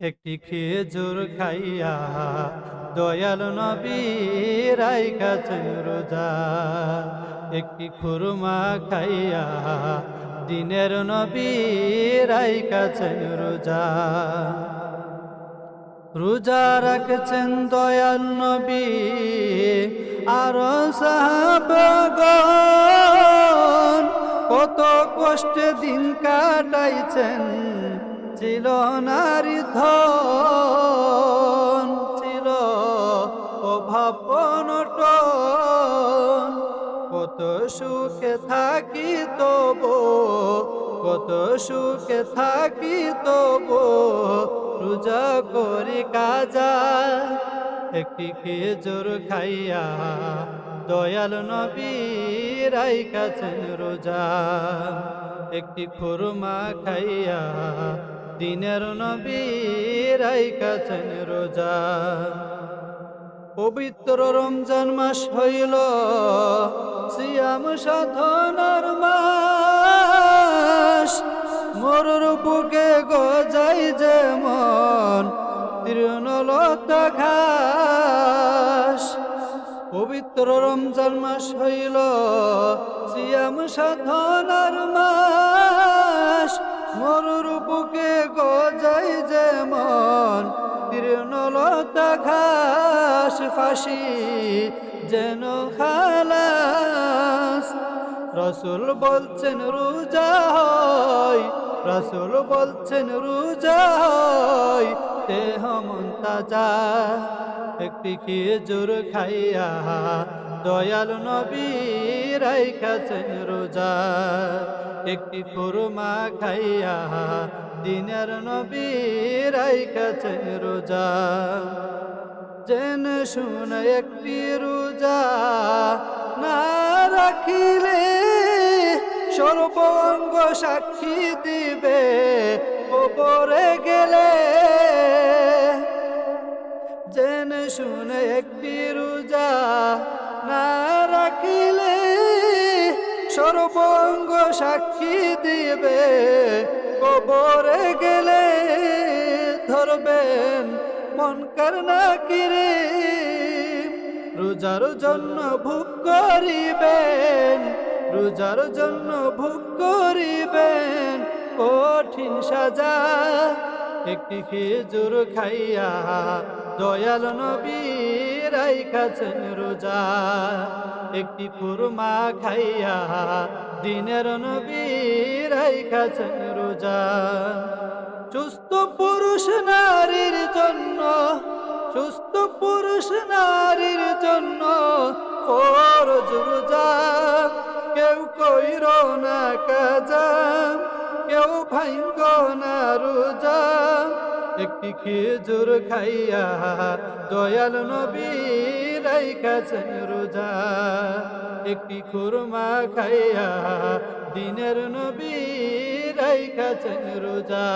একটি খেজুর খাইয়া দয়াল নবী রাইখাছেন রোজা। একটি খুরমা খাইয়া দিনের নবী রাইখাছেন রোজা। রোজা রাখছেন দয়াল নবী আর সাহাবাগণ, কত কষ্টে দিন কাটাইছেন, ছিল নারী ধন, ছিল অভাব অনটন। কত সুখে থাকি তবু, কত সুখে থাকি তবু রোজা করি কাজা। একটি খেজুর খাইয়া দয়াল নবী রাইখাছেন রোজা। একটি খুরমা খাইয়া দিনের নবী রাইখাছেন রোজা। পবিত্র রমজান মাস হইল সিয়াম সাধনার মাস। মরুর বুকে গজাই যেমন তৃণলতা ঘাস। পবিত্র রমজান মাস হইল সিয়াম সাধনার মাস। মরুর বুকে গজাই যেমন তৃণলতা ঘাস। ফাঁসি যেন খালাস। রসুল বলছেন রোজা হয়, রসুল বলছেন রোজা হয়, দেহ মন তাজা। একটি খেজুর খাইয়া দয়াল নবী রাইখাছেন রোজা। একটি খুরমা খাইয়া দিনের নবী রাইখাছেন রোজা। জেনে শুনে একটি রোজা না রাখিলে সর্বঙ্গ সাক্ষী দিবে কবরে গেলে। জেনে শুনে একটি রোজা না রাখিলে সর্বঙ্গ সাক্ষী দিবে কবরে গেলে। ধরবেন মনকার নাকিরে, রোজার জন্য ভোগ করিবেন, রোজার জন্য ভোগ করিবেন কঠিন সাজা। একটি খেজুর খাইয়া দয়াল নবী রাইখাছেন রোজা। একটি খুরমা খাইয়া দিনের নবী রাইখাছেন রোজা। সুস্থ পুরুষ নারীর জন্য, সুস্থ পুরুষ নারীর জন্য ফরজ রোজা। কেউ কইর না কাজা, কেউ ভাঙ্গ না রোজা। একটি খেজুর খাইয়া দয়াল নবী রাইখাছেন রোজা। একটি খুরমা খাইয়া দিনের নবী রাইখাছেন রোজা।